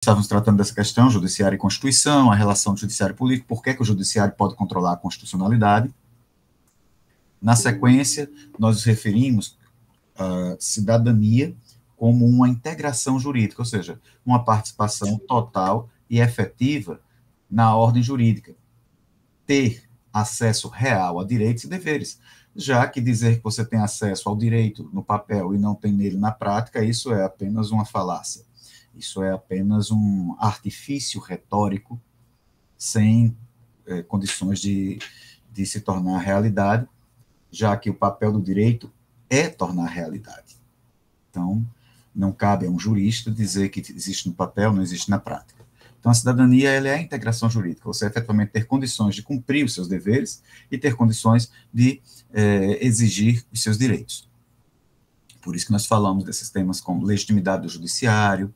Estávamos tratando dessa questão, judiciário e constituição, a relação do judiciário e político, por que o judiciário pode controlar a constitucionalidade. Na sequência, nós nos referimos à cidadania como uma integração jurídica, ou seja, uma participação total e efetiva na ordem jurídica. Ter acesso real a direitos e deveres, já que dizer que você tem acesso ao direito no papel e não tem nele na prática, isso é apenas uma falácia. Isso é apenas um artifício retórico sem condições de se tornar realidade, já que o papel do direito é tornar realidade. Então, não cabe a um jurista dizer que existe no papel, não existe na prática. Então, a cidadania ela é a integração jurídica, você efetivamente ter condições de cumprir os seus deveres e ter condições de exigir os seus direitos. Por isso que nós falamos desses temas como legitimidade do judiciário,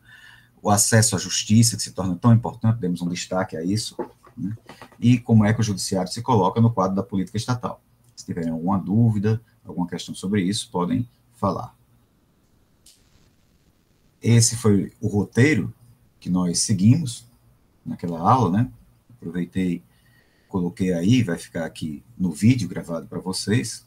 o acesso à justiça, que se torna tão importante, demos um destaque a isso, né? E como é que o judiciário se coloca no quadro da política estatal. Se tiverem alguma dúvida, alguma questão sobre isso, podem falar. Esse foi o roteiro que nós seguimos naquela aula, né? Aproveitei, coloquei aí, vai ficar aqui no vídeo gravado para vocês,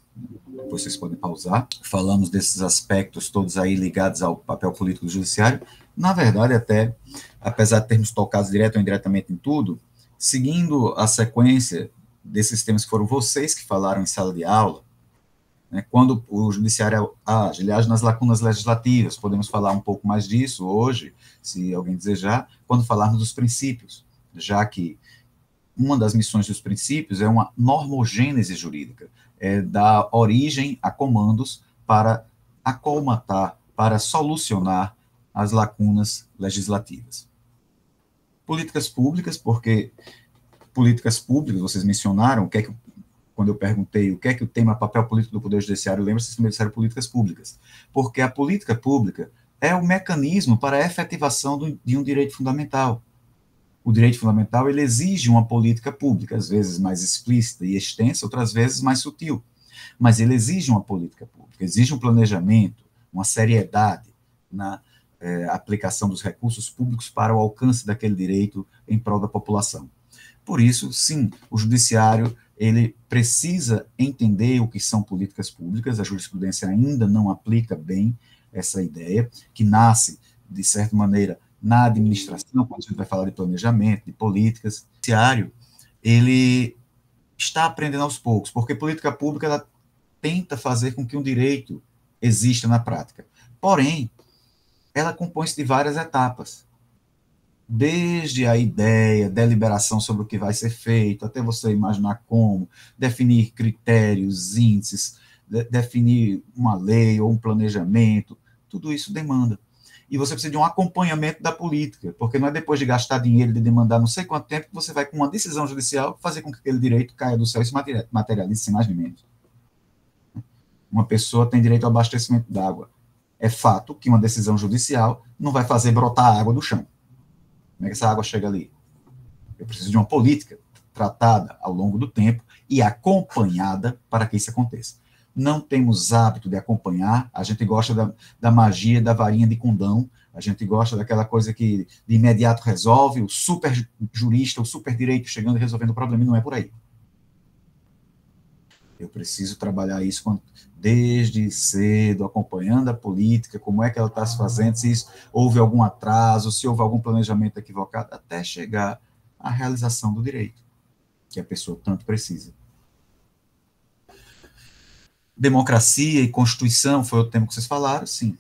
depois vocês podem pausar. Falamos desses aspectos todos aí ligados ao papel político do judiciário. Na verdade, até, apesar de termos tocado direto ou indiretamente em tudo, seguindo a sequência desses temas que foram vocês que falaram em sala de aula, né, quando o judiciário age, ele age nas lacunas legislativas, podemos falar um pouco mais disso hoje, se alguém desejar, quando falarmos dos princípios, já que uma das missões dos princípios é uma normogênese jurídica, é dar origem a comandos para acolmatar, para solucionar as lacunas legislativas. Políticas públicas, porque políticas públicas, vocês mencionaram, o que é que, quando eu perguntei o que é que o tema papel político do Poder Judiciário, lembra-se que disseram políticas públicas, porque a política pública é o mecanismo para a efetivação de um direito fundamental. O direito fundamental, ele exige uma política pública, às vezes mais explícita e extensa, outras vezes mais sutil, mas ele exige uma política pública, exige um planejamento, uma seriedade na aplicação dos recursos públicos para o alcance daquele direito em prol da população. Por isso, sim, o judiciário, ele precisa entender o que são políticas públicas, a jurisprudência ainda não aplica bem essa ideia, que nasce, de certa maneira, na administração, quando a gente vai falar de planejamento, de políticas. O judiciário, ele está aprendendo aos poucos, porque política pública, ela tenta fazer com que um direito exista na prática. Porém, ela compõe-se de várias etapas, desde a ideia, deliberação sobre o que vai ser feito, até você imaginar como, definir critérios, índices, definir uma lei ou um planejamento, tudo isso demanda. E você precisa de um acompanhamento da política, porque não é depois de gastar dinheiro, de demandar não sei quanto tempo, que você vai, com uma decisão judicial, fazer com que aquele direito caia do céu e se materialize, sem mais nem menos. Uma pessoa tem direito ao abastecimento d'água. É fato que uma decisão judicial não vai fazer brotar água do chão. Como é que essa água chega ali? Eu preciso de uma política tratada ao longo do tempo e acompanhada para que isso aconteça. Não temos hábito de acompanhar, a gente gosta da magia da varinha de condão, a gente gosta daquela coisa que de imediato resolve, o super jurista, o super direito chegando e resolvendo o problema, e não é por aí. Eu preciso trabalhar isso desde cedo, acompanhando a política, como é que ela está se fazendo, se houve algum atraso, se houve algum planejamento equivocado, até chegar à realização do direito, que a pessoa tanto precisa. Democracia e Constituição, foi o tema que vocês falaram, sim.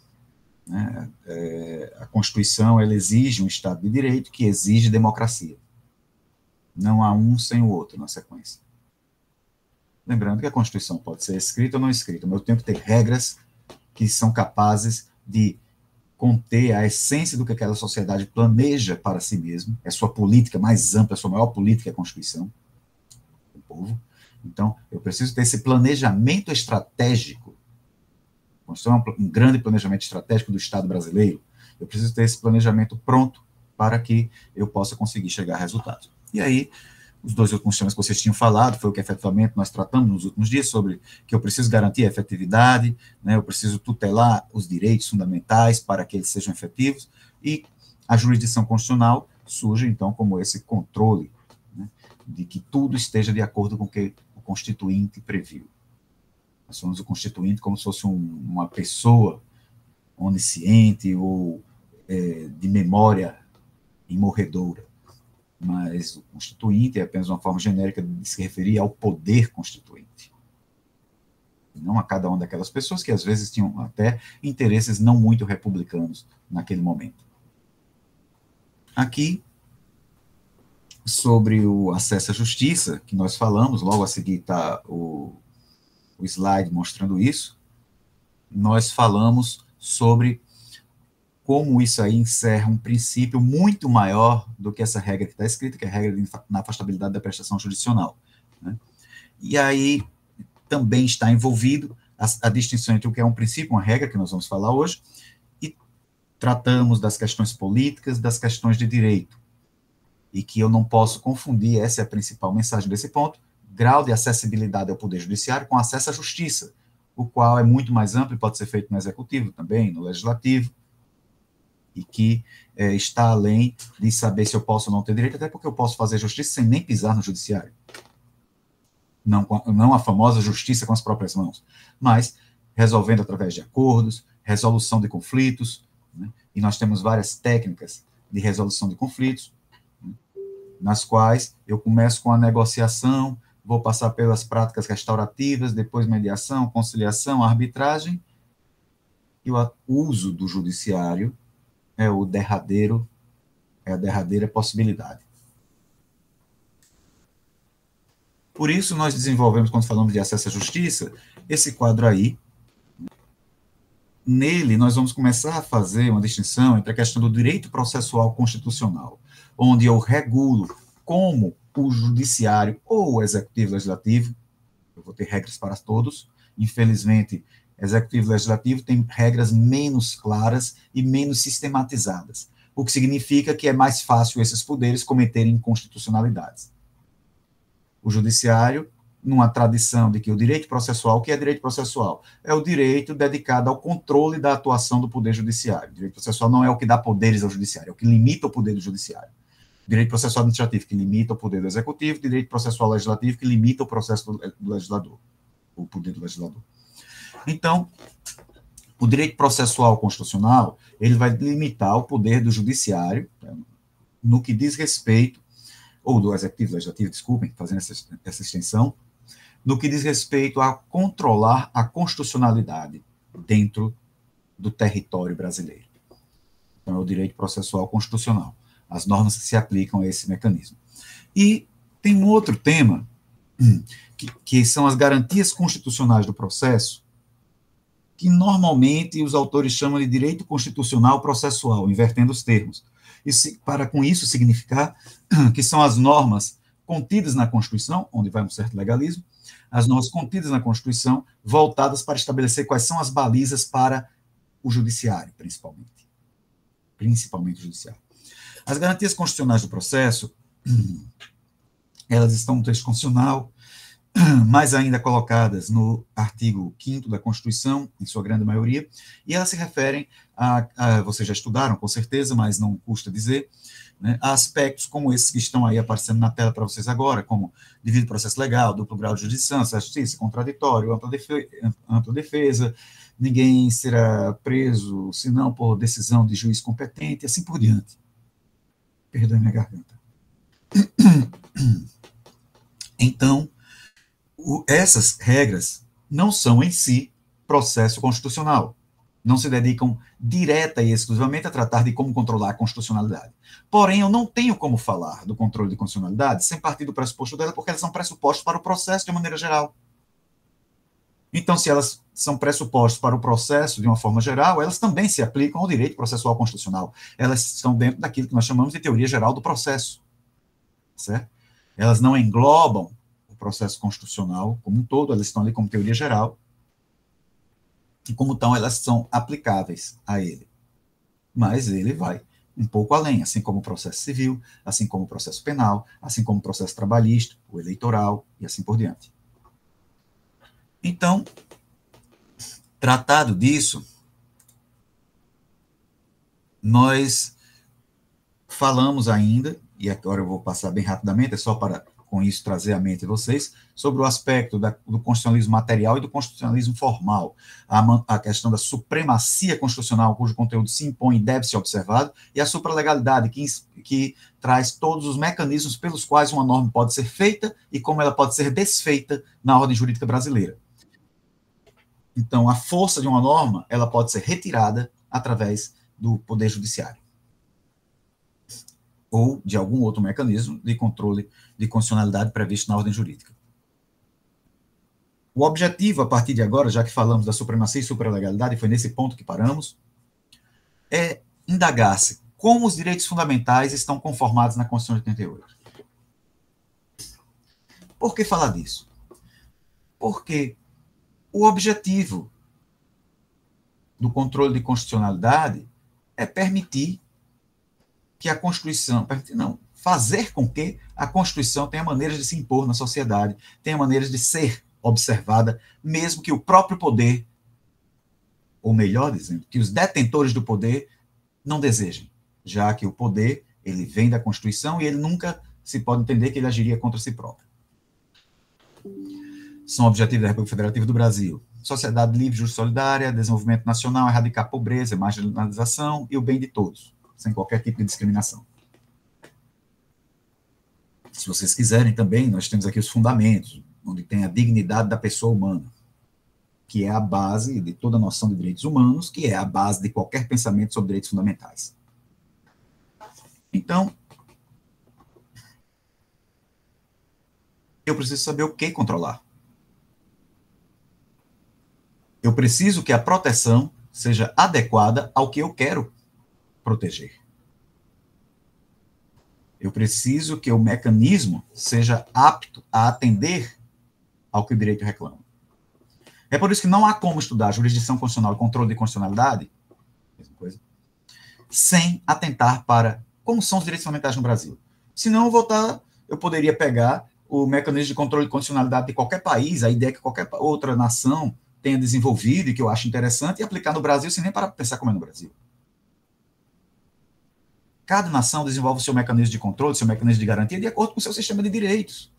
Né? A Constituição, ela exige um Estado de Direito que exige democracia. Não há um sem o outro na sequência. Lembrando que a Constituição pode ser escrita ou não escrita, mas eu tenho que ter regras que são capazes de conter a essência do que aquela sociedade planeja para si mesma, é sua política mais ampla, a sua maior política é a Constituição do povo. Então, eu preciso ter esse planejamento estratégico, a Constituição é um grande planejamento estratégico do Estado brasileiro, eu preciso ter esse planejamento pronto para que eu possa conseguir chegar a resultados. E aí, os dois últimos temas que vocês tinham falado, foi o que efetivamente nós tratamos nos últimos dias, sobre que eu preciso garantir a efetividade, né, eu preciso tutelar os direitos fundamentais para que eles sejam efetivos, e A jurisdição constitucional surge, então, como esse controle, né, de que tudo esteja de acordo com o que o Constituinte previu. Nós somos o Constituinte como se fosse uma pessoa onisciente ou de memória imorredora, mas o Constituinte é apenas uma forma genérica de se referir ao poder constituinte, não a cada uma daquelas pessoas que às vezes tinham até interesses não muito republicanos naquele momento. Aqui, sobre o acesso à justiça, que nós falamos, logo a seguir está o slide mostrando isso, nós falamos sobre como isso aí encerra um princípio muito maior do que essa regra que está escrita, que é a regra na afastabilidade da prestação jurisdicional, né? E aí também está envolvido a distinção entre o que é um princípio, uma regra, que nós vamos falar hoje, e tratamos das questões políticas, das questões de direito, e que eu não posso confundir, essa é a principal mensagem desse ponto, grau de acessibilidade ao Poder Judiciário com acesso à justiça, o qual é muito mais amplo e pode ser feito no Executivo também, no Legislativo, e que está além de saber se eu posso ou não ter direito, até porque eu posso fazer justiça sem nem pisar no judiciário. Não a famosa justiça com as próprias mãos, mas resolvendo através de acordos, resolução de conflitos, né? E nós temos várias técnicas de resolução de conflitos, né, nas quais eu começo com a negociação, vou passar pelas práticas restaurativas, depois mediação, conciliação, arbitragem, e o uso do judiciário é a derradeira possibilidade. Por isso, nós desenvolvemos, quando falamos de acesso à justiça, esse quadro aí. Nele, nós vamos começar a fazer uma distinção entre a questão do direito processual constitucional, onde eu regulo como o judiciário ou o executivo legislativo, eu vou ter regras para todos, infelizmente, executivo e legislativo tem regras menos claras e menos sistematizadas, o que significa que é mais fácil esses poderes cometerem inconstitucionalidades. O judiciário, numa tradição de que o direito processual, o que é direito processual? É o direito dedicado ao controle da atuação do poder judiciário. O direito processual não é o que dá poderes ao judiciário, é o que limita o poder do judiciário. Direito processual administrativo, que limita o poder do executivo, direito processual legislativo, que limita o processo do legislador, o poder do legislador. Então, o direito processual constitucional, ele vai limitar o poder do judiciário, no que diz respeito, ou do executivo legislativo, desculpem, fazendo essa extensão, no que diz respeito a controlar a constitucionalidade dentro do território brasileiro. Então, é o direito processual constitucional, as normas que se aplicam a esse mecanismo. E tem um outro tema, que são as garantias constitucionais do processo, que normalmente os autores chamam de direito constitucional processual, invertendo os termos. E para com isso significar que são as normas contidas na Constituição, onde vai um certo legalismo, as normas contidas na Constituição, voltadas para estabelecer quais são as balizas para o judiciário, principalmente. Principalmente o judiciário. As garantias constitucionais do processo, elas estão no texto constitucional, mais ainda colocadas no artigo 5º da Constituição, em sua grande maioria, e elas se referem vocês já estudaram, com certeza, mas não custa dizer, né, a aspectos como esses que estão aí aparecendo na tela para vocês agora, como devido processo legal, duplo grau de jurisdição, justiça, contraditório, ampla defesa, ninguém será preso, senão por decisão de juiz competente, e assim por diante. Perdoe minha garganta. Então, essas regras não são em si processo constitucional. Não se dedicam direta e exclusivamente a tratar de como controlar a constitucionalidade. Porém, eu não tenho como falar do controle de constitucionalidade sem partir do pressuposto dela, porque elas são pressupostos para o processo de maneira geral. Então, se elas são pressupostos para o processo de uma forma geral, elas também se aplicam ao direito processual constitucional. Elas estão dentro daquilo que nós chamamos de teoria geral do processo. Certo? Elas não englobam o processo constitucional como um todo, elas estão ali como teoria geral, e como tal elas são aplicáveis a ele. Mas ele vai um pouco além, assim como o processo civil, assim como o processo penal, assim como o processo trabalhista, o eleitoral, e assim por diante. Então, tratado disso, nós falamos ainda, e agora eu vou passar bem rapidamente, é só para, com isso, trazer à mente vocês, sobre o aspecto do constitucionalismo material e do constitucionalismo formal, a questão da supremacia constitucional, cujo conteúdo se impõe e deve ser observado, e a supralegalidade, que traz todos os mecanismos pelos quais uma norma pode ser feita e como ela pode ser desfeita na ordem jurídica brasileira. Então, a força de uma norma, ela pode ser retirada através do Poder Judiciário ou de algum outro mecanismo de controle de constitucionalidade previsto na ordem jurídica. O objetivo, a partir de agora, já que falamos da supremacia e supralegalidade, foi nesse ponto que paramos, é indagar-se como os direitos fundamentais estão conformados na Constituição de 88. Por que falar disso? Porque o objetivo do controle de constitucionalidade é permitir que a Constituição, fazer com que a Constituição tenha maneiras de se impor na sociedade, tenha maneiras de ser observada, mesmo que o próprio poder, ou melhor dizendo, que os detentores do poder não desejem, já que o poder, ele vem da Constituição e ele nunca se pode entender que ele agiria contra si próprio. São objetivos da República Federativa do Brasil: sociedade livre, justa e solidária, desenvolvimento nacional, erradicar a pobreza, marginalização e o bem de todos, sem qualquer tipo de discriminação. Se vocês quiserem também, nós temos aqui os fundamentos, onde tem a dignidade da pessoa humana, que é a base de toda a noção de direitos humanos, que é a base de qualquer pensamento sobre direitos fundamentais. Então, eu preciso saber o que controlar. Eu preciso que a proteção seja adequada ao que eu quero proteger. Eu preciso que o mecanismo seja apto a atender ao que o direito reclama. É por isso que não há como estudar jurisdição constitucional e controle de constitucionalidade, mesma coisa, sem atentar para como são os direitos fundamentais no Brasil. Senão eu poderia pegar o mecanismo de controle de constitucionalidade de qualquer país, a ideia que qualquer outra nação tenha desenvolvido e que eu acho interessante, e aplicar no Brasil sem nem parar para pensar como é no Brasil. Cada nação desenvolve o seu mecanismo de controle, seu mecanismo de garantia, de acordo com o seu sistema de direitos.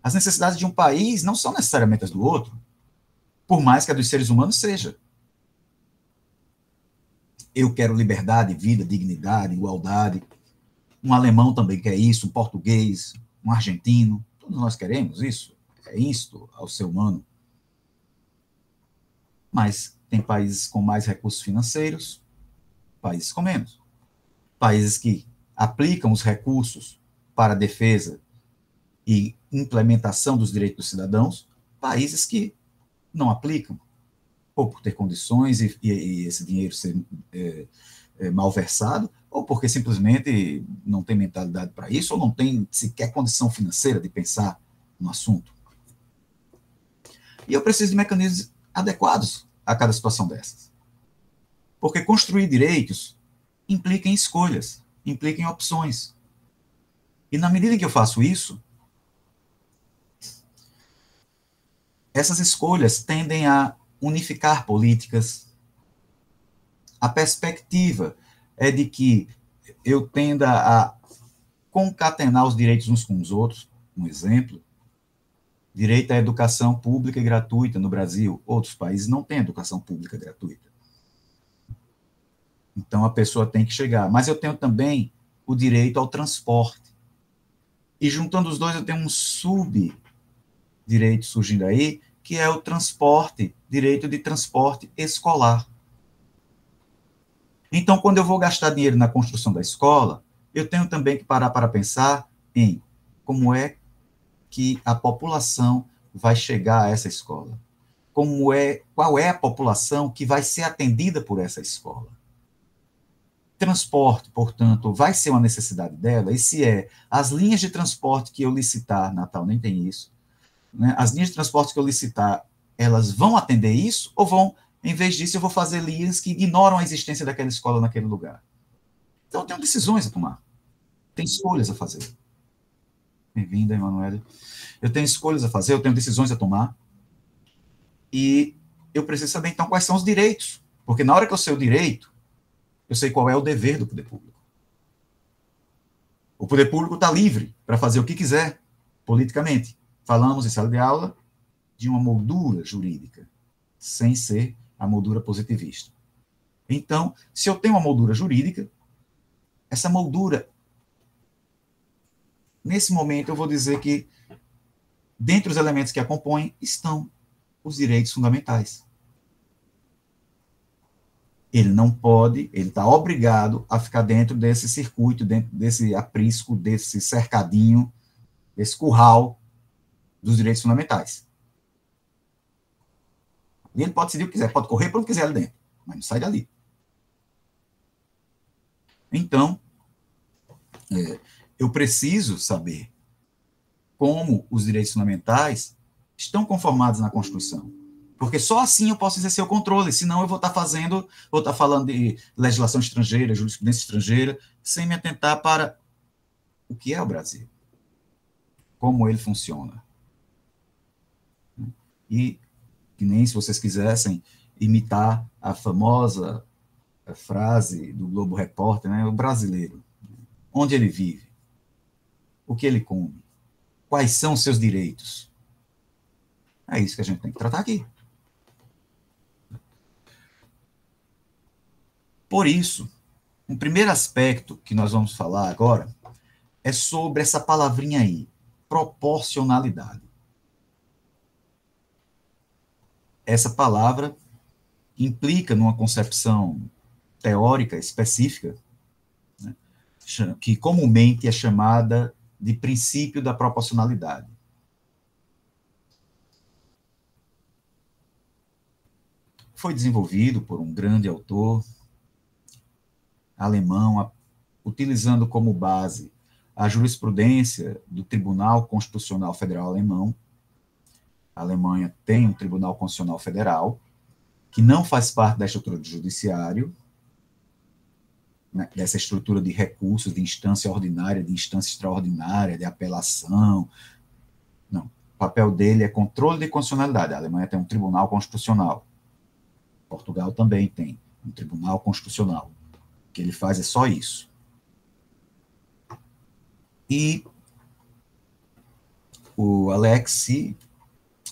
As necessidades de um país não são necessariamente as do outro, por mais que a dos seres humanos seja. Eu quero liberdade, vida, dignidade, igualdade. Um alemão também quer isso, um português, um argentino. Todos nós queremos isso. É isto ao ser humano. Mas tem países com mais recursos financeiros, países com menos. Países que aplicam os recursos para a defesa e implementação dos direitos dos cidadãos, países que não aplicam, ou por ter condições e esse dinheiro ser malversado, ou porque simplesmente não tem mentalidade para isso, ou não tem sequer condição financeira de pensar no assunto. E eu preciso de mecanismos adequados a cada situação dessas. Porque construir direitos implica em escolhas, implica em opções. E na medida em que eu faço isso, essas escolhas tendem a unificar políticas. A perspectiva é de que eu tenda a concatenar os direitos uns com os outros. Um exemplo: direito à educação pública e gratuita no Brasil. Outros países não têm educação pública gratuita. Então a pessoa tem que chegar. Mas eu tenho também o direito ao transporte. E juntando os dois, eu tenho um subdireito surgindo aí, que é o transporte, direito de transporte escolar. Então, quando eu vou gastar dinheiro na construção da escola, eu tenho também que parar para pensar em como é que a população vai chegar a essa escola. Qual é a população que vai ser atendida por essa escola. Transporte, portanto, vai ser uma necessidade dela, e se as linhas de transporte que eu licitar, Natal nem tem isso, né? As linhas de transporte que eu licitar, elas vão atender isso, ou vão, em vez disso, eu vou fazer linhas que ignoram a existência daquela escola naquele lugar? Então, eu tenho decisões a tomar. Tenho escolhas a fazer. Bem-vinda, Emanuele. Eu tenho escolhas a fazer, eu tenho decisões a tomar, e eu preciso saber, então, quais são os direitos. Porque na hora que eu sei o direito, eu sei qual é o dever do poder público. poder público está livre para fazer o que quiser, politicamente. Falamos em sala de aula de uma moldura jurídica, sem ser a moldura positivista. Então, se eu tenho uma moldura jurídica, essa moldura, nesse momento, eu vou dizer que, dentre os elementos que a compõem, estão os direitos fundamentais. Ele não pode, ele está obrigado a ficar dentro desse circuito, dentro desse aprisco, desse cercadinho, desse curral dos direitos fundamentais. E ele pode decidir o que quiser, pode correr para onde quiser ali dentro, mas não sai dali. Então, eu preciso saber como os direitos fundamentais estão conformados na Constituição. Porque só assim eu posso exercer o controle, senão eu vou estar falando de legislação estrangeira, jurisprudência estrangeira, sem me atentar para o que é o Brasil, como ele funciona. E, que nem se vocês quisessem imitar a famosa frase do Globo Repórter, né, o brasileiro, onde ele vive, o que ele come, quais são os seus direitos. É isso que a gente tem que tratar aqui. Por isso, um primeiro aspecto que nós vamos falar agora é sobre essa palavrinha aí, proporcionalidade. Essa palavra implica numa concepção teórica específica, né, que comumente é chamada de princípio da proporcionalidade. Foi desenvolvido por um grande autor alemão, utilizando como base a jurisprudência do Tribunal Constitucional Federal Alemão. A Alemanha tem um Tribunal Constitucional Federal, que não faz parte da estrutura do judiciário, né, dessa estrutura de recursos, de instância ordinária, de instância extraordinária, de apelação. Não. O papel dele é controle de constitucionalidade. A Alemanha tem um Tribunal Constitucional. Portugal também tem um Tribunal Constitucional. O que ele faz é só isso. E o Alexis,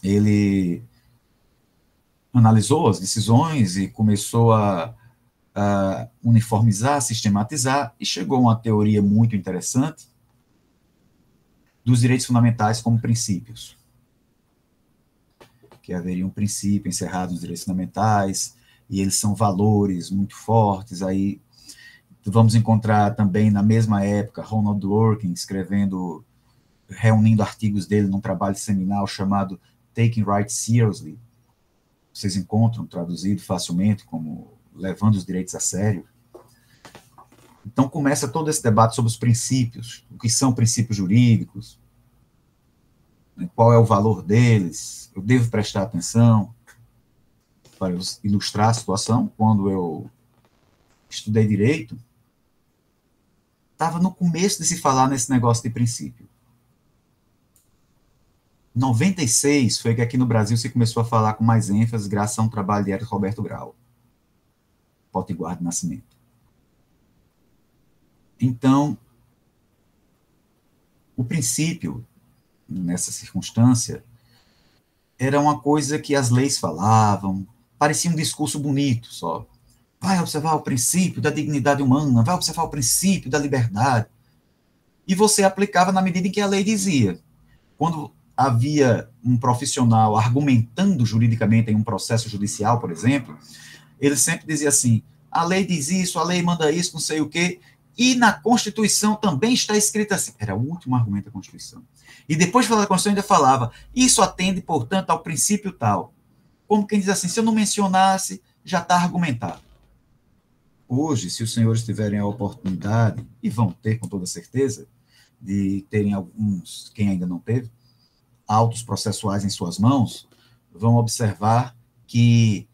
ele analisou as decisões e começou a uniformizar, sistematizar, e chegou a uma teoria muito interessante dos direitos fundamentais como princípios. Que haveria um princípio encerrado nos direitos fundamentais, e eles são valores muito fortes. Aí vamos encontrar também, na mesma época, Ronald Dworkin reunindo artigos dele num trabalho seminal chamado Taking Rights Seriously. Vocês encontram traduzido facilmente como Levando os Direitos a Sério. Então começa todo esse debate sobre os princípios, o que são princípios jurídicos, né, qual é o valor deles, eu devo prestar atenção. Para ilustrar a situação, quando eu estudei direito, estava no começo de se falar nesse negócio de princípio. Em 96 foi que aqui no Brasil se começou a falar com mais ênfase, graças a um trabalho de Eric Roberto Grau, Potiguar de Nascimento. Então, o princípio, nessa circunstância, era uma coisa que as leis falavam, parecia um discurso bonito só. Vai observar o princípio da dignidade humana, vai observar o princípio da liberdade. E você aplicava na medida em que a lei dizia. Quando havia um profissional argumentando juridicamente em um processo judicial, por exemplo, ele sempre dizia assim, a lei diz isso, a lei manda isso, não sei o quê, e na Constituição também está escrito assim. Era o último argumento da Constituição. E depois de falar da Constituição, ainda falava, isso atende, portanto, ao princípio tal. Como quem diz assim, se eu não mencionasse, já está argumentado. Hoje, se os senhores tiverem a oportunidade, e vão ter com toda certeza, de terem alguns, quem ainda não teve, autos processuais em suas mãos, vão observar que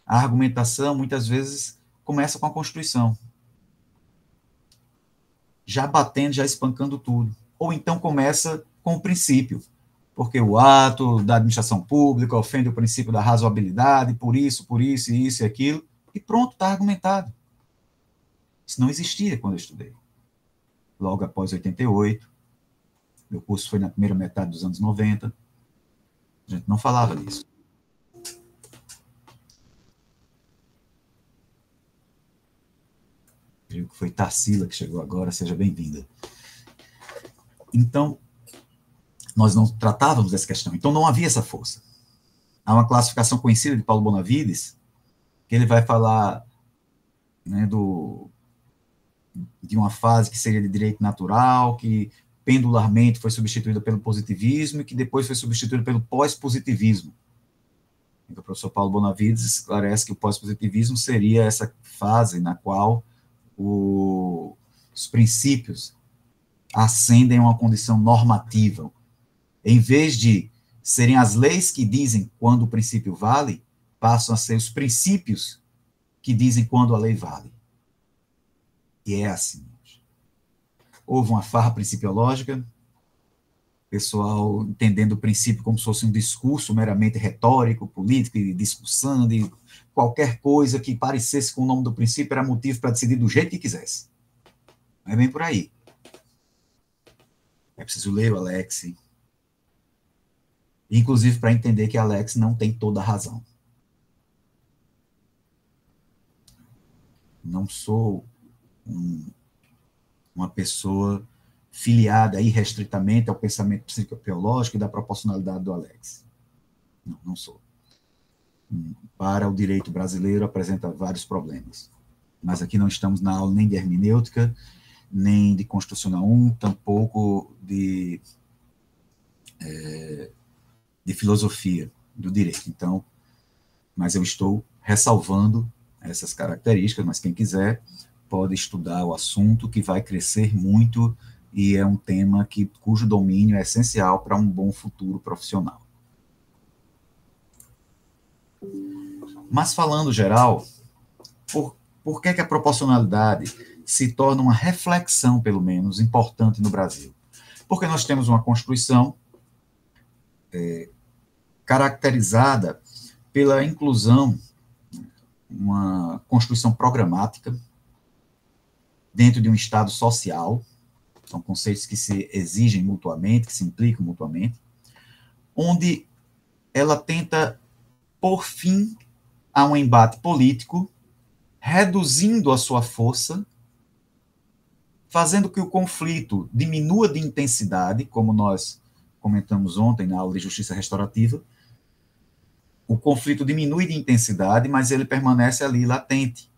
a argumentação, muitas vezes, começa com a Constituição. Já batendo, já espancando tudo. Ou então começa com o princípio, porque o ato da administração pública ofende o princípio da razoabilidade, por isso, isso e aquilo, e pronto, está argumentado. Isso não existia quando eu estudei. logo após 88. Meu curso foi na primeira metade dos anos 90. A gente não falava disso. Creio que foi Tarsila que chegou agora, seja bem-vinda. Então, nós não tratávamos dessa questão, então não havia essa força. Há uma classificação conhecida de Paulo Bonavides, que ele vai falar, né, de uma fase que seria de direito natural, que pendularmente foi substituída pelo positivismo e que depois foi substituída pelo pós-positivismo. Então, o professor Paulo Bonavides esclarece que o pós-positivismo seria essa fase na qual os princípios ascendem a uma condição normativa. Em vez de serem as leis que dizem quando o princípio vale, passam a ser os princípios que dizem quando a lei vale. E é assim. Houve uma farra principiológica, pessoal entendendo o princípio como se fosse um discurso meramente retórico, político, de discussão, de qualquer coisa que parecesse com o nome do princípio era motivo para decidir do jeito que quisesse. Não é bem por aí. É preciso ler o Alex, inclusive para entender que Alex não tem toda a razão. Não sou uma pessoa filiada irrestritamente ao pensamento psicoteológico e da proporcionalidade do Alex. Não, não sou. Para o direito brasileiro apresenta vários problemas. Mas aqui não estamos na aula nem de hermenêutica, nem de Constitucional 1, tampouco de filosofia do direito. Então, mas eu estou ressalvando essas características, mas quem quiser pode estudar o assunto, que vai crescer muito e é um tema cujo domínio é essencial para um bom futuro profissional. Mas falando geral, por que a proporcionalidade se torna uma reflexão, pelo menos, importante no Brasil? Porque nós temos uma Constituição caracterizada pela inclusão, uma Constituição programática, dentro de um Estado social, são conceitos que se exigem mutuamente, que se implicam mutuamente, onde ela tenta pôr fim a um embate político, reduzindo a sua força, fazendo que o conflito diminua de intensidade, como nós comentamos ontem na aula de Justiça Restaurativa. O conflito diminui de intensidade, mas ele permanece ali latente.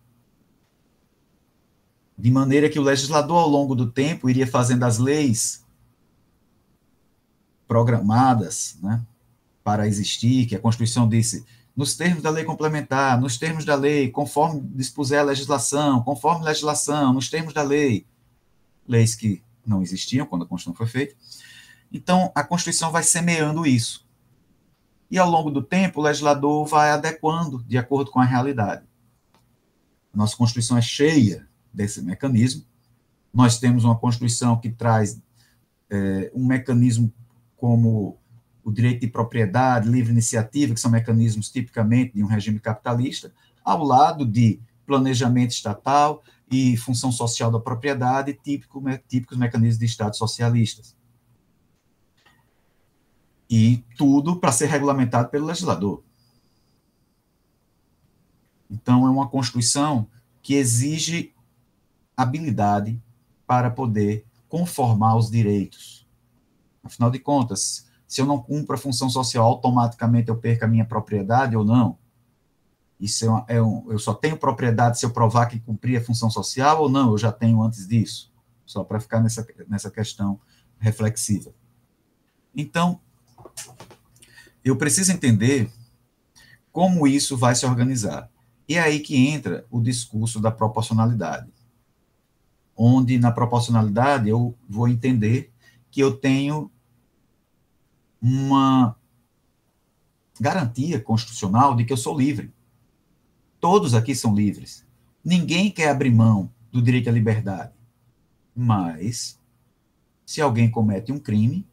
De maneira que o legislador, ao longo do tempo, iria fazendo as leis programadas, né, para existir, que a Constituição disse, nos termos da lei complementar, nos termos da lei, conforme dispuser a legislação, conforme legislação, nos termos da lei, leis que não existiam quando a Constituição foi feita. Então, a Constituição vai semeando isso. E, ao longo do tempo, o legislador vai adequando de acordo com a realidade. A nossa Constituição é cheia desse mecanismo. Nós temos uma Constituição que traz um mecanismo como o direito de propriedade, livre iniciativa, que são mecanismos tipicamente de um regime capitalista, ao lado de planejamento estatal e função social da propriedade, típicos mecanismos de Estados socialistas. E tudo para ser regulamentado pelo legislador. Então, é uma Constituição que exige habilidade para poder conformar os direitos. Afinal de contas, se eu não cumpro a função social, automaticamente eu perco a minha propriedade ou não? Isso eu só tenho propriedade se eu provar que cumpri a função social ou não? Eu já tenho antes disso? Só para ficar nessa questão reflexiva. Então, eu preciso entender como isso vai se organizar. E é aí que entra o discurso da proporcionalidade, onde na proporcionalidade eu vou entender que eu tenho uma garantia constitucional de que eu sou livre. Todos aqui são livres. Ninguém quer abrir mão do direito à liberdade. Mas, se alguém comete um crime,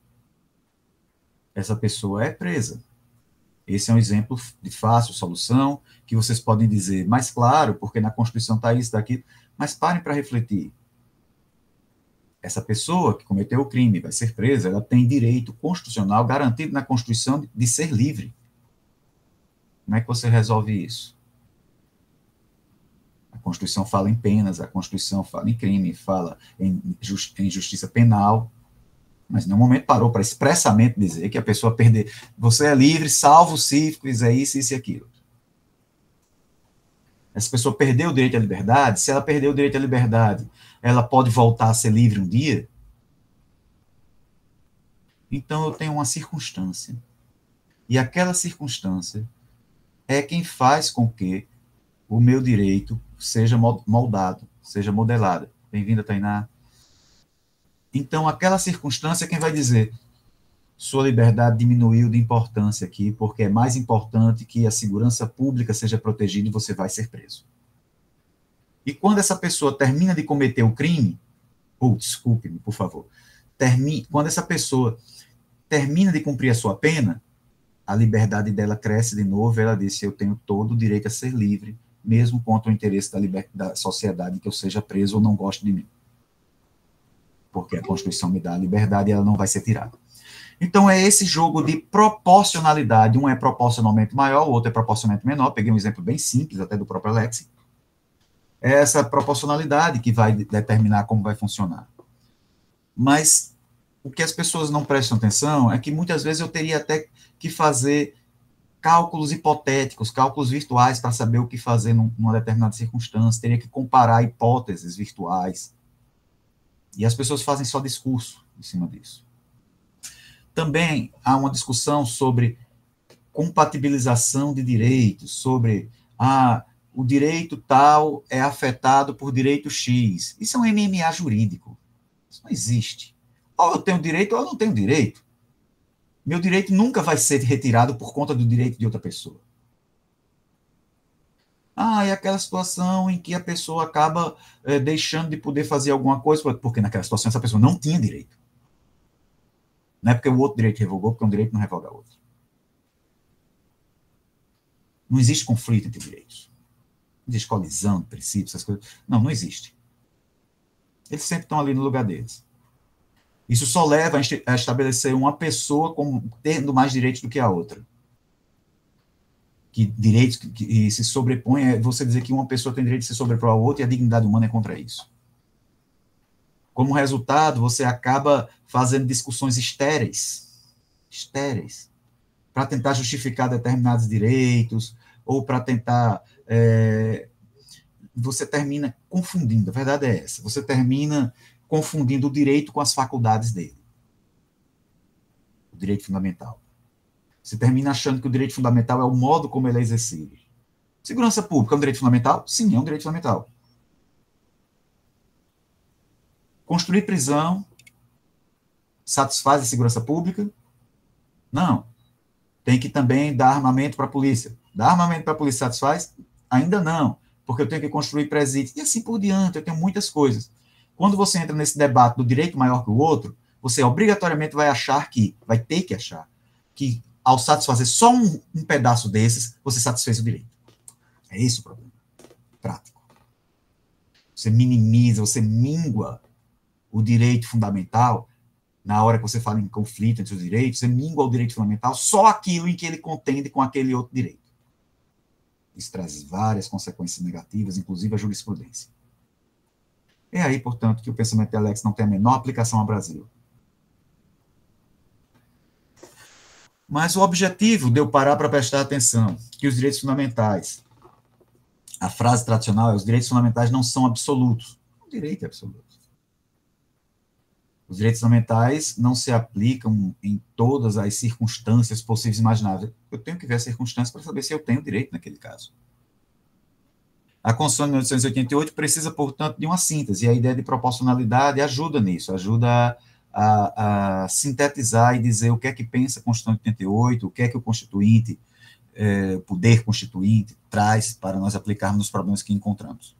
essa pessoa é presa. Esse é um exemplo de fácil solução, que vocês podem dizer, mas claro, porque na Constituição está isso, está aquilo, mas parem para refletir. essa pessoa que cometeu o crime vai ser presa, ela tem direito constitucional garantido na Constituição de ser livre. Como é que você resolve isso? A Constituição fala em penas, a Constituição fala em crime, fala em justiça penal, mas em nenhum momento parou para expressamente dizer que a pessoa perder. Você é livre, salvo se fizer isso, isso e aquilo. Essa pessoa perdeu o direito à liberdade, se ela perdeu o direito à liberdade, ela pode voltar a ser livre um dia? Então eu tenho uma circunstância. E aquela circunstância é quem faz com que o meu direito seja moldado, seja modelado. Bem-vinda, Tainá. Então, aquela circunstância é quem vai dizer: sua liberdade diminuiu de importância aqui, porque é mais importante que a segurança pública seja protegida e você vai ser preso. E quando essa pessoa termina de cometer o crime, ou desculpe-me, por favor, quando essa pessoa termina de cumprir a sua pena, a liberdade dela cresce de novo, ela diz: eu tenho todo o direito a ser livre, mesmo contra o interesse da sociedade que eu seja preso ou não goste de mim. Porque a Constituição me dá a liberdade e ela não vai ser tirada. Então, é esse jogo de proporcionalidade. Um é proporcionalmente maior, o outro é proporcionalmente menor. Peguei um exemplo bem simples, até do próprio Alex. É essa proporcionalidade que vai determinar como vai funcionar. Mas o que as pessoas não prestam atenção é que muitas vezes eu teria até que fazer cálculos hipotéticos, cálculos virtuais para saber o que fazer numa determinada circunstância. Teria que comparar hipóteses virtuais. E as pessoas fazem só discurso em cima disso. Também há uma discussão sobre compatibilização de direitos, sobre o direito tal é afetado por direito X. Isso é um MMA jurídico. Isso não existe. Ou eu tenho direito ou eu não tenho direito. Meu direito nunca vai ser retirado por conta do direito de outra pessoa. É aquela situação em que a pessoa acaba deixando de poder fazer alguma coisa, porque naquela situação essa pessoa não tinha direito. Não é porque o outro direito revogou, porque um direito não revoga outro. Não existe conflito entre direitos. Não existe colisão de princípios, essas coisas. Não existe. Eles sempre estão ali no lugar deles. Isso só leva a estabelecer uma pessoa como tendo mais direitos do que a outra. Que direitos que se sobrepõem é você dizer que uma pessoa tem direito de se sobrepor a outra e a dignidade humana é contra isso. Como resultado, você acaba fazendo discussões estéreis, para tentar justificar determinados direitos, ou para tentar... você termina confundindo, a verdade é essa, você termina confundindo o direito com as faculdades dele. O direito fundamental. Você termina achando que o direito fundamental é o modo como ele é exercido. Segurança pública é um direito fundamental? Sim, é um direito fundamental. Construir prisão satisfaz a segurança pública? Não. Tem que também dar armamento para a polícia. Dar armamento para a polícia satisfaz? Ainda não, porque eu tenho que construir presídios. E assim por diante, eu tenho muitas coisas. Quando você entra nesse debate do direito maior que o outro, você obrigatoriamente vai ter que achar, que ao satisfazer só um pedaço desses, você satisfez o direito. É esse o problema prático. Você minimiza, você mingua o direito fundamental. Na hora que você fala em conflito entre os direitos, você mingua o direito fundamental só aquilo em que ele contende com aquele outro direito. Isso traz várias consequências negativas, inclusive a jurisprudência. É aí, portanto, que o pensamento de Alex não tem a menor aplicação ao Brasil. Mas o objetivo de eu parar para prestar atenção que os direitos fundamentais, a frase tradicional é: os direitos fundamentais não são absolutos. O direito é absoluto. Os direitos fundamentais não se aplicam em todas as circunstâncias possíveis e imagináveis. Eu tenho que ver as circunstâncias para saber se eu tenho direito naquele caso. A Constituição de 1888 precisa, portanto, de uma síntese, e a ideia de proporcionalidade ajuda nisso, ajuda a sintetizar e dizer o que é que pensa a Constituição de 88, o que é que o Constituinte, poder Constituinte, traz para nós aplicarmos nos problemas que encontramos.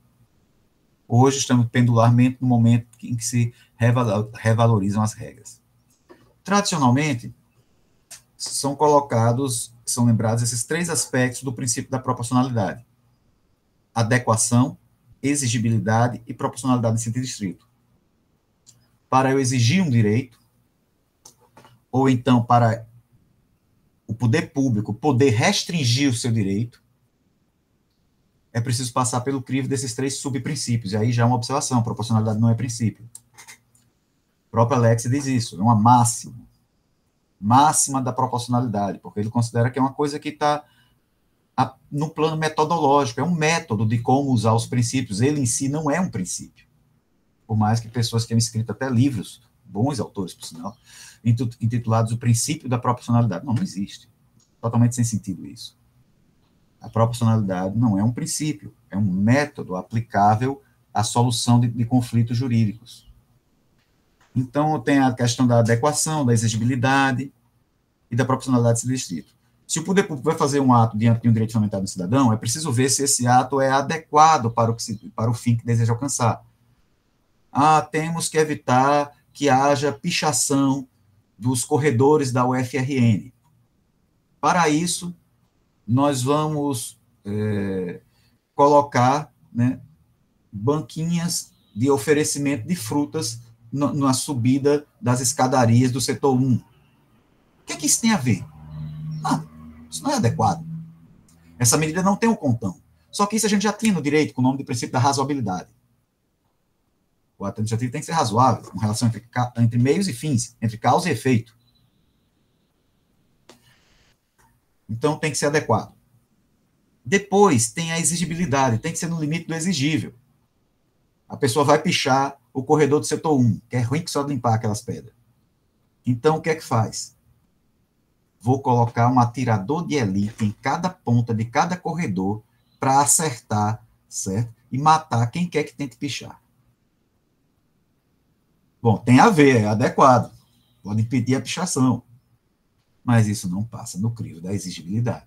Hoje estamos pendularmente no momento em que se revalorizam as regras. Tradicionalmente, são lembrados esses três aspectos do princípio da proporcionalidade: adequação, exigibilidade e proporcionalidade em sentido estrito. para eu exigir um direito, ou então para o poder público poder restringir o seu direito, é preciso passar pelo crivo desses 3 subprincípios. E aí já é uma observação, proporcionalidade não é princípio. O próprio Alex diz isso, é uma máxima da proporcionalidade, porque ele considera que é uma coisa que está no plano metodológico, é um método de como usar os princípios, ele em si não é um princípio. Por mais que pessoas tenham escrito até livros, bons autores, por sinal, intitulados O Princípio da Proporcionalidade. Não existe. Totalmente sem sentido isso. A proporcionalidade não é um princípio, é um método aplicável à solução de conflitos jurídicos. Então, tem a questão da adequação, da exigibilidade e da proporcionalidade de distrito. Se o poder público vai fazer um ato diante de um direito fundamental do cidadão, é preciso ver se esse ato é adequado para o fim que deseja alcançar. Temos que evitar que haja pichação dos corredores da UFRN. Para isso, nós vamos colocar, né, banquinhas de oferecimento de frutas na subida das escadarias do setor 1. O que é que isso tem a ver? Isso não é adequado. Essa medida não tem um contão. Só que isso a gente já tinha no direito, com o nome do princípio da razoabilidade. O ato administrativo tem que ser razoável, com relação entre meios e fins, entre causa e efeito. Então, tem que ser adequado. Depois, tem a exigibilidade, tem que ser no limite do exigível. A pessoa vai pichar o corredor do setor 1, que é ruim que só limpar aquelas pedras. Então, o que é que faz? Vou colocar um atirador de elite em cada ponta de cada corredor para acertar, certo? E matar quem quer que tente pichar. Bom, tem a ver, é adequado. Pode impedir a pichação. Mas isso não passa no crivo da exigibilidade.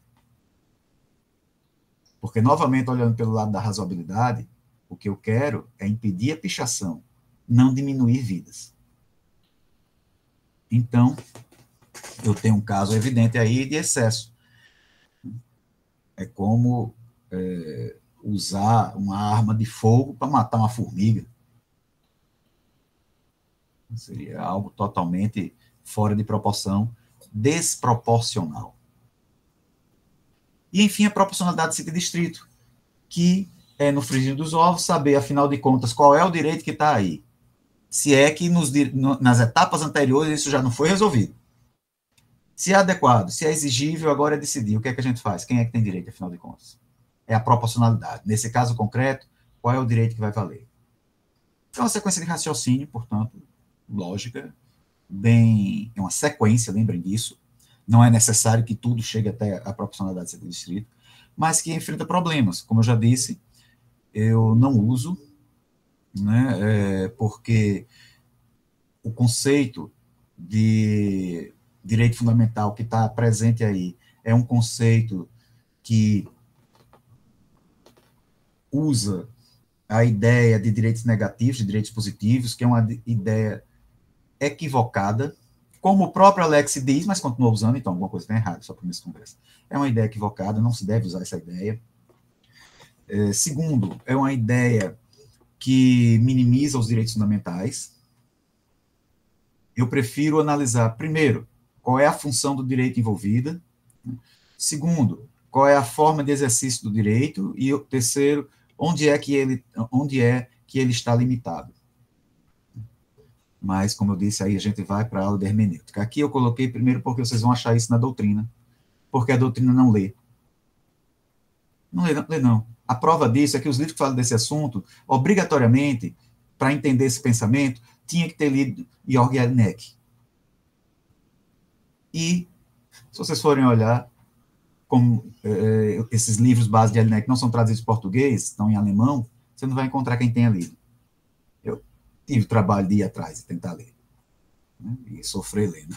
Porque, novamente, olhando pelo lado da razoabilidade, o que eu quero é impedir a pichação, não diminuir vidas. Então, eu tenho um caso evidente aí de excesso. É como usar uma arma de fogo para matar uma formiga. Seria algo totalmente fora de proporção, desproporcional. E, enfim, a proporcionalidade de distrito, que é, no frigir dos ovos, saber, afinal de contas, qual é o direito que está aí. Se é que nas etapas anteriores isso já não foi resolvido. Se é adequado, se é exigível, agora é decidir o que é que a gente faz, quem é que tem direito, afinal de contas. É a proporcionalidade. Nesse caso concreto, qual é o direito que vai valer? É uma sequência de raciocínio, portanto, lógica, é uma sequência, lembrem disso. Não é necessário que tudo chegue até a proporcionalidade de distrito, mas que enfrenta problemas. Como eu já disse, eu não uso, né, porque o conceito de direito fundamental que está presente aí é um conceito que usa a ideia de direitos negativos, de direitos positivos, que é uma ideia equivocada, como o próprio Alex diz, mas continua usando, então alguma coisa está errada, só para nessa conversa. É uma ideia equivocada, não se deve usar essa ideia. Segundo, é uma ideia que minimiza os direitos fundamentais. Eu prefiro analisar, primeiro, qual é a função do direito envolvida. Segundo, qual é a forma de exercício do direito. E o terceiro, onde é que ele está limitado. Mas, como eu disse, aí a gente vai para a aula de hermenêutica. Aqui eu coloquei primeiro porque vocês vão achar isso na doutrina, porque a doutrina não lê. Não lê, não. A prova disso é que os livros que falam desse assunto, obrigatoriamente, para entender esse pensamento, tinha que ter lido Georg Jelinek. E, se vocês forem olhar, como esses livros base de Jelinek não são traduzidos em português, estão em alemão, você não vai encontrar quem tenha lido. Eu tive o trabalho de ir atrás e tentar ler, né, e sofrer lendo.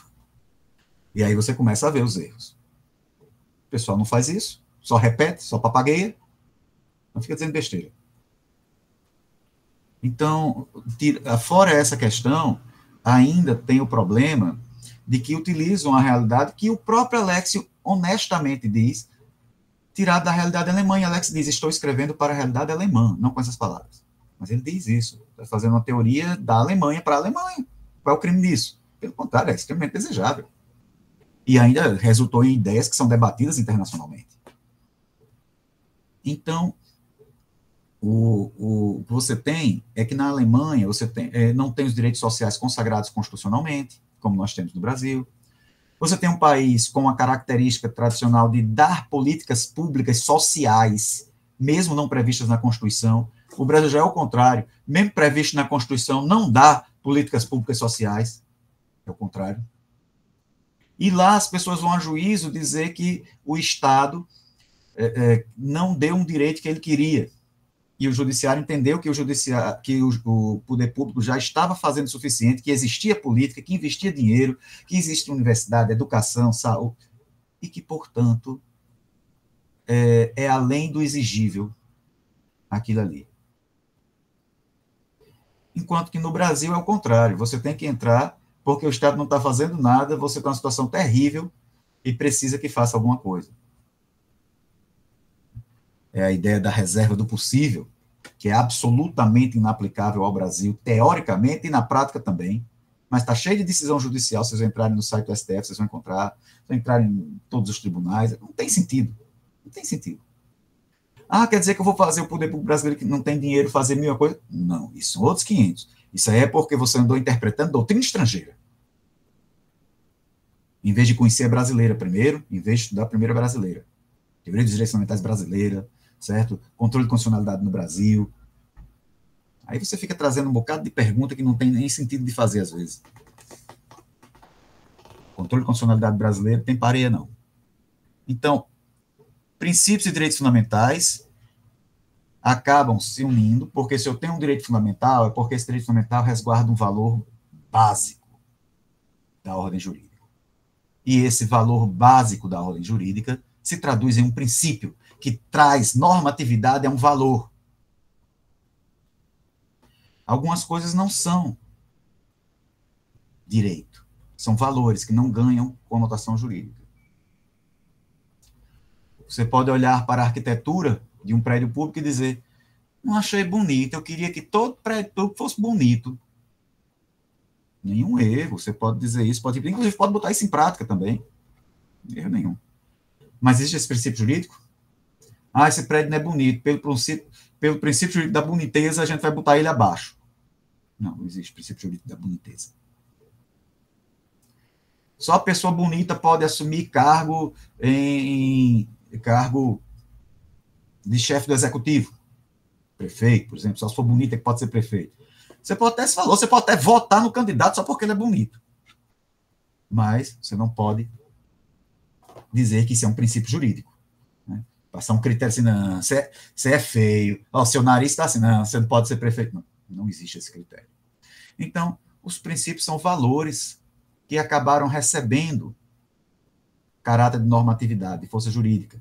E aí você começa a ver os erros. O pessoal não faz isso, só repete, só papagueia, não fica dizendo besteira. Então, fora essa questão, ainda tem o problema de que utilizam a realidade que o próprio Alex honestamente diz, tirado da realidade alemã. E Alex diz, estou escrevendo para a realidade alemã, não com essas palavras. Mas ele diz isso, está fazendo uma teoria da Alemanha para a Alemanha. Qual é o crime disso? Pelo contrário, é extremamente desejável. E ainda resultou em ideias que são debatidas internacionalmente. Então, o que você tem é que na Alemanha você não tem os direitos sociais consagrados constitucionalmente, como nós temos no Brasil. Você tem um país com a característica tradicional de dar políticas públicas sociais, mesmo não previstas na Constituição. O Brasil já é o contrário, mesmo previsto na Constituição, não dá políticas públicas sociais, é o contrário. E lá as pessoas vão a juízo dizer que o Estado não deu um direito que ele queria. E o judiciário entendeu que o poder público já estava fazendo o suficiente, que existia política, que investia dinheiro, que existe universidade, educação, saúde, e que, portanto, é além do exigível aquilo ali. Enquanto que no Brasil é o contrário, você tem que entrar porque o Estado não está fazendo nada, você está numa situação terrível e precisa que faça alguma coisa. É a ideia da reserva do possível, que é absolutamente inaplicável ao Brasil, teoricamente e na prática também, mas está cheio de decisão judicial. Se vocês entrarem no site do STF, vocês vão encontrar, se entrarem em todos os tribunais, não tem sentido, não tem sentido. Ah, quer dizer que eu vou fazer o poder público brasileiro que não tem dinheiro fazer mil coisas? Não, isso são outros 500. Isso aí é porque você andou interpretando doutrina estrangeira. Em vez de conhecer a brasileira primeiro, em vez de estudar a primeira brasileira. Teoria dos direitos fundamentais brasileira, certo? Controle de constitucionalidade no Brasil. Aí você fica trazendo um bocado de pergunta que não tem nem sentido de fazer, às vezes. Controle de constitucionalidade brasileira tem pareia, não. Então, princípios e direitos fundamentais acabam se unindo, porque se eu tenho um direito fundamental, é porque esse direito fundamental resguarda um valor básico da ordem jurídica. E esse valor básico da ordem jurídica se traduz em um princípio que traz normatividade a um valor. Algumas coisas não são direito, são valores que não ganham conotação jurídica. Você pode olhar para a arquitetura de um prédio público e dizer: não achei bonito, eu queria que todo prédio público fosse bonito. Nenhum erro, você pode dizer isso, inclusive pode botar isso em prática também. Erro nenhum. Mas existe esse princípio jurídico? Ah, esse prédio não é bonito, pelo princípio jurídico da boniteza, a gente vai botar ele abaixo. Não existe princípio jurídico da boniteza. Só a pessoa bonita pode assumir cargo de chefe do executivo. Prefeito, por exemplo, só se for bonita que pode ser prefeito. Você pode até votar no candidato só porque ele é bonito. Mas você não pode dizer que isso é um princípio jurídico. Né? Passar um critério assim, não, você é feio, seu nariz está assim, não, você não pode ser prefeito. Não, não existe esse critério. Então, os princípios são valores que acabaram recebendo caráter de normatividade, de força jurídica.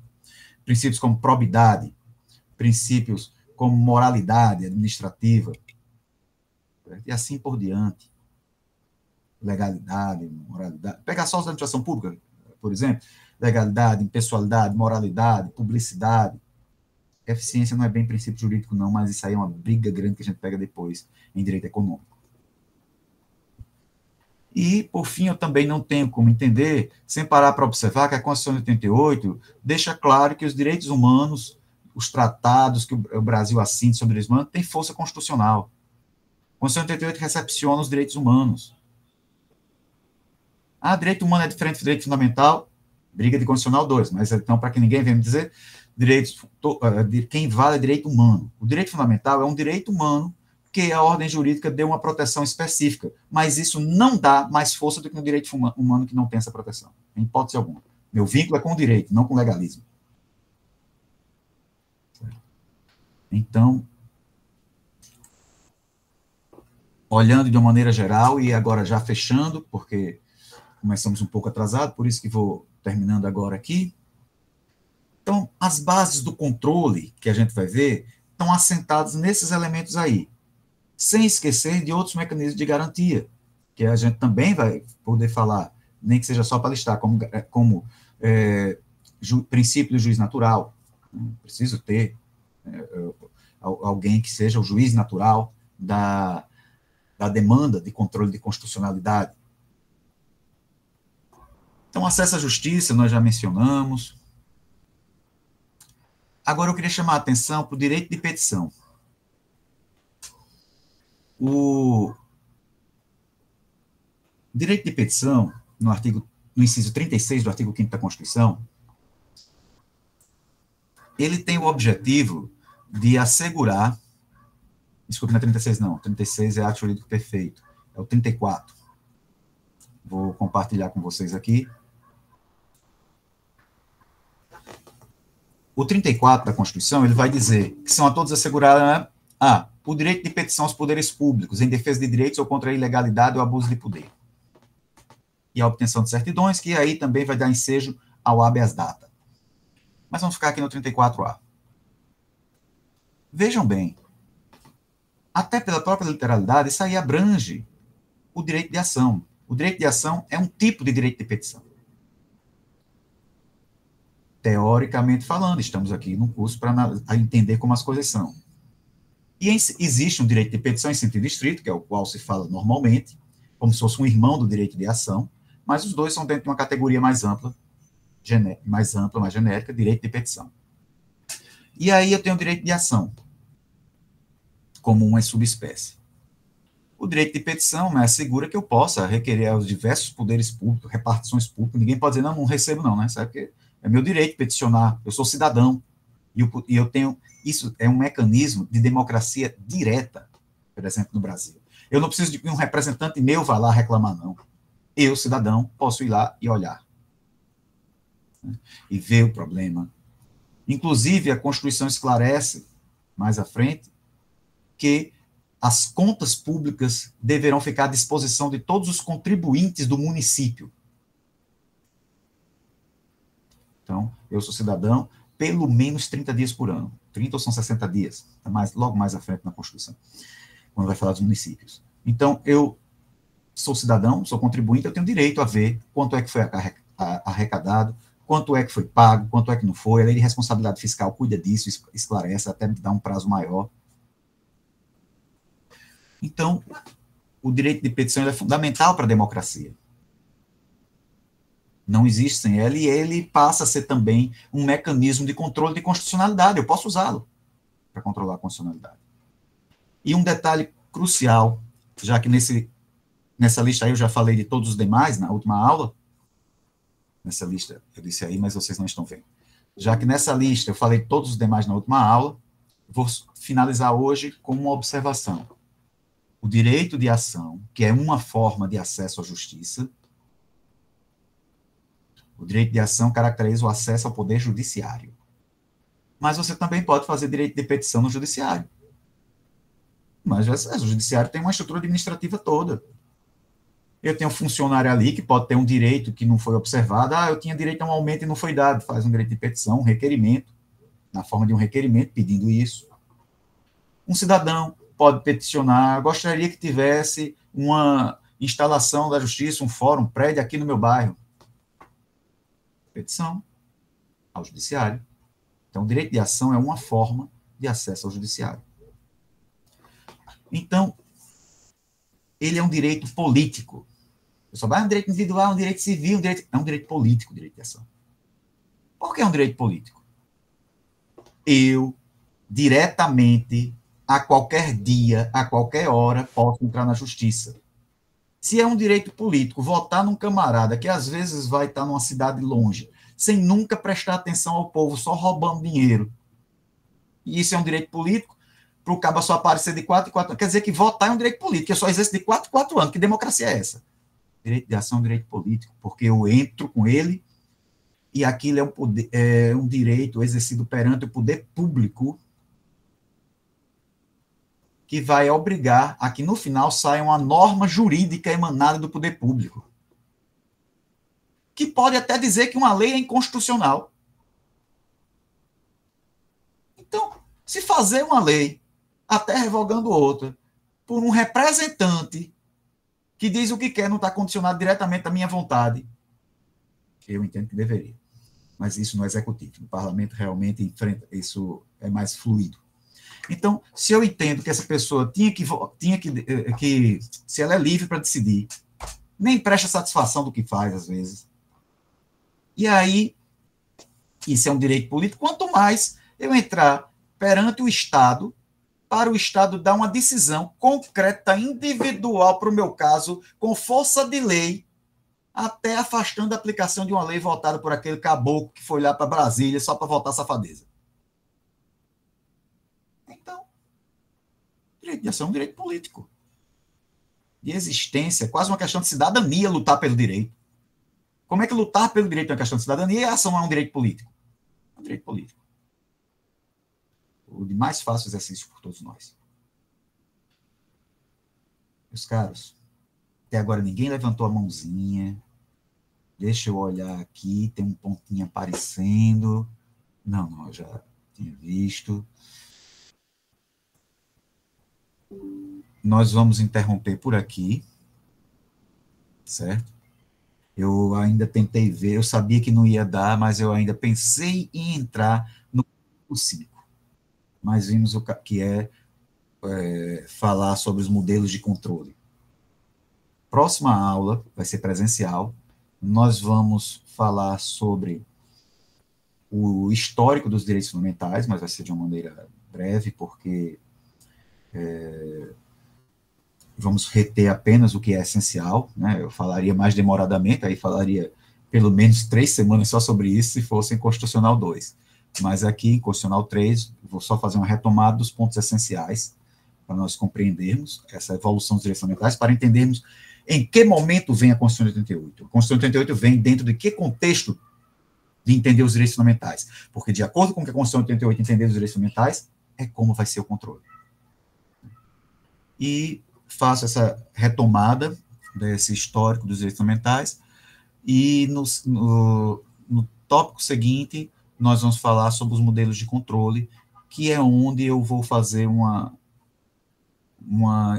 Princípios como probidade, princípios como moralidade administrativa, e assim por diante. Legalidade, moralidade. Pegar só os da administração pública, por exemplo, legalidade, impessoalidade, moralidade, publicidade. Eficiência não é bem princípio jurídico, não, mas isso aí é uma briga grande que a gente pega depois em direito econômico. E, por fim, eu também não tenho como entender, sem parar para observar que a Constituição de 88 deixa claro que os direitos humanos, os tratados que o Brasil assina sobre os direitos humanos, têm força constitucional. A Constituição de 88 recepciona os direitos humanos. Ah, direito humano é diferente do direito fundamental? Briga de Constitucional 2, mas então, para que ninguém venha me dizer, quem vale é direito humano. O direito fundamental é um direito humano que a ordem jurídica deu uma proteção específica, mas isso não dá mais força do que um direito humano que não tem essa proteção, em hipótese alguma. Meu vínculo é com o direito, não com o legalismo. Então, olhando de uma maneira geral, e agora já fechando, porque começamos um pouco atrasado, por isso que vou terminando agora aqui. Então, as bases do controle que a gente vai ver estão assentadas nesses elementos aí, sem esquecer de outros mecanismos de garantia, que a gente também vai poder falar, nem que seja só para listar, como princípio do juiz natural. Preciso ter alguém que seja o juiz natural da demanda de controle de constitucionalidade. Então, acesso à justiça, nós já mencionamos. Agora, eu queria chamar a atenção para o direito de petição. O direito de petição, no inciso 36 do artigo 5º da Constituição, ele tem o objetivo de assegurar, desculpe, não é 36 não, 36 é ato jurídico perfeito, é o 34. Vou compartilhar com vocês aqui. O 34 da Constituição, ele vai dizer que são a todos assegurados o direito de petição aos poderes públicos em defesa de direitos ou contra a ilegalidade ou abuso de poder. E a obtenção de certidões, que aí também vai dar ensejo ao habeas data. Mas vamos ficar aqui no 34A. Vejam bem, até pela própria literalidade, isso aí abrange o direito de ação. O direito de ação é um tipo de direito de petição. Teoricamente falando, estamos aqui num curso para entender como as coisas são. E existe um direito de petição em sentido estrito, que é o qual se fala normalmente, como se fosse um irmão do direito de ação, mas os dois são dentro de uma categoria mais ampla, mais genérica, direito de petição. E aí eu tenho o direito de ação, como uma subespécie. O direito de petição me assegura que eu possa requerer aos diversos poderes públicos, repartições públicas, ninguém pode dizer, não recebo não, né? Sabe que é meu direito peticionar, eu sou cidadão, e eu tenho, isso é um mecanismo de democracia direta, por exemplo, no Brasil. Eu não preciso de que um representante meu vá lá reclamar, não. Eu, cidadão, posso ir lá e olhar. E ver o problema. Inclusive, a Constituição esclarece, mais à frente, que as contas públicas deverão ficar à disposição de todos os contribuintes do município. Então, eu sou cidadão, pelo menos 30 dias por ano. 30 ou são 60 dias, logo mais à frente na Constituição, quando vai falar dos municípios. Então, eu sou cidadão, sou contribuinte, eu tenho direito a ver quanto é que foi arrecadado, quanto é que foi pago, quanto é que não foi. A lei de responsabilidade fiscal cuida disso, esclarece, até me dá um prazo maior. Então, o direito de petição é fundamental para a democracia. Não existe sem ele, e ele passa a ser também um mecanismo de controle de constitucionalidade. Eu posso usá-lo para controlar a constitucionalidade. E um detalhe crucial, já que nessa lista aí eu já falei de todos os demais na última aula, nessa lista eu disse aí, mas vocês não estão vendo. Já que nessa lista eu falei de todos os demais na última aula, vou finalizar hoje com uma observação. O direito de ação, que é uma forma de acesso à justiça, o direito de ação caracteriza o acesso ao poder judiciário. Mas você também pode fazer direito de petição no judiciário. Mas o judiciário tem uma estrutura administrativa toda. Eu tenho um funcionário ali que pode ter um direito que não foi observado. Eu tinha direito a um aumento e não foi dado. Faz um direito de petição, um requerimento, na forma de um requerimento, pedindo isso. Um cidadão pode peticionar, gostaria que tivesse uma instalação da justiça, um fórum, um prédio aqui no meu bairro. Petição ao judiciário. Então, o direito de ação é uma forma de acesso ao judiciário. Então, ele é um direito político. Só vai um direito individual, um direito civil, é um direito político, o direito de ação. Por que é um direito político? Eu, diretamente, a qualquer dia, a qualquer hora, posso entrar na justiça. Se é um direito político, votar num camarada que às vezes vai estar numa cidade longe, sem nunca prestar atenção ao povo, só roubando dinheiro, e isso é um direito político, para o cabo só aparecer de 4 em 4 anos, quer dizer que votar é um direito político, que só existe de 4 em 4 anos. Que democracia é essa? Direito de ação é um direito político, porque eu entro com ele e aquilo é um direito exercido perante o poder público que vai obrigar a que no final saia uma norma jurídica emanada do poder público, que pode até dizer que uma lei é inconstitucional. Então, se fazer uma lei, até revogando outra, por um representante que diz o que quer, não está condicionado diretamente à minha vontade, eu entendo que deveria. Mas isso no executivo. No parlamento realmente enfrenta, isso é mais fluido. Então, se eu entendo que essa pessoa que se ela é livre para decidir, nem presta satisfação do que faz, às vezes. E aí, isso é um direito político, quanto mais eu entrar perante o Estado, para o Estado dar uma decisão concreta, individual para o meu caso, com força de lei, até afastando a aplicação de uma lei votada por aquele caboclo que foi lá para Brasília só para votar safadeza. Então, direito de ação é um direito político. De existência, é quase uma questão de cidadania lutar pelo direito. Como é que lutar pelo direito é uma questão de cidadania e a ação é um direito político? É um direito político. O de mais fácil exercício por todos nós. Meus caros, até agora ninguém levantou a mãozinha. Deixa eu olhar aqui, tem um pontinho aparecendo. Não, eu já tinha visto. Nós vamos interromper por aqui, certo? Eu ainda tentei ver, eu sabia que não ia dar, mas eu ainda pensei em entrar no 5. Mas vimos o que falar sobre os modelos de controle. Próxima aula vai ser presencial. Nós vamos falar sobre o histórico dos direitos fundamentais, mas vai ser de uma maneira breve, porque vamos reter apenas o que é essencial, né? Eu falaria mais demoradamente, aí falaria pelo menos 3 semanas só sobre isso, se fosse em Constitucional 2. Mas aqui, em Constitucional 3, vou só fazer uma retomada dos pontos essenciais, para nós compreendermos essa evolução dos direitos fundamentais, para entendermos em que momento vem a Constituição de 88. A Constituição de 88 vem dentro de que contexto de entender os direitos fundamentais? Porque, de acordo com o que a Constituição de 88 entender os direitos fundamentais, é como vai ser o controle. E faço essa retomada desse histórico dos direitos fundamentais, e no tópico seguinte, nós vamos falar sobre os modelos de controle, que é onde eu vou fazer uma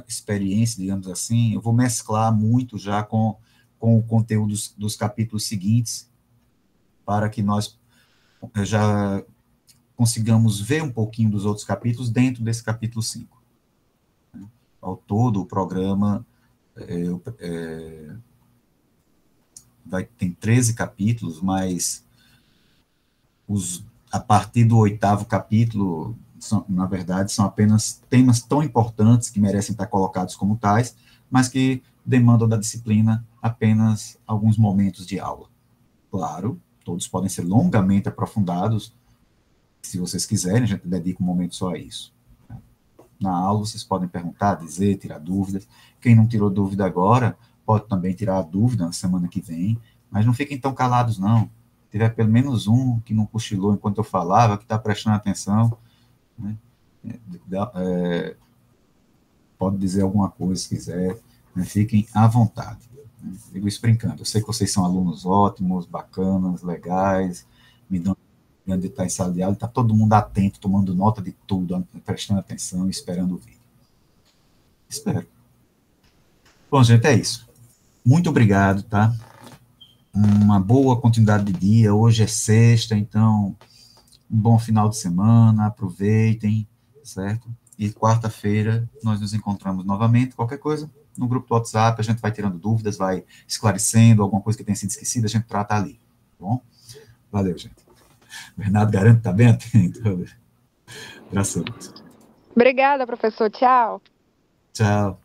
experiência, digamos assim, eu vou mesclar muito já com o conteúdo dos capítulos seguintes, para que nós já consigamos ver um pouquinho dos outros capítulos dentro desse capítulo 5. Ao todo, o programa tem 13 capítulos, mas a partir do 8º capítulo, na verdade, são apenas temas tão importantes que merecem estar colocados como tais, mas que demandam da disciplina apenas alguns momentos de aula. Claro, todos podem ser longamente aprofundados, se vocês quiserem, a gente dedica um momento só a isso. Na aula, vocês podem perguntar, dizer, tirar dúvidas. Quem não tirou dúvida agora, pode também tirar a dúvida na semana que vem, mas não fiquem tão calados, não. Se tiver pelo menos um que não cochilou enquanto eu falava, que está prestando atenção, né? Pode dizer alguma coisa se quiser, né? Fiquem à vontade. Né? Digo isso brincando. Eu sei que vocês são alunos ótimos, bacanas, legais, me dão de estar em sala de aula, está todo mundo atento, tomando nota de tudo, prestando atenção e esperando o vídeo. Espero. Bom, gente, é isso. Muito obrigado, tá? Uma boa continuidade de dia. Hoje é sexta, então, um bom final de semana, aproveitem, certo? E quarta-feira nós nos encontramos novamente. Qualquer coisa, no grupo do WhatsApp, a gente vai tirando dúvidas, vai esclarecendo alguma coisa que tenha sido esquecida, a gente trata ali, tá bom? Valeu, gente. Bernardo Garanto está bem atento. Graças a Deus. Obrigada, professor. Tchau. Tchau.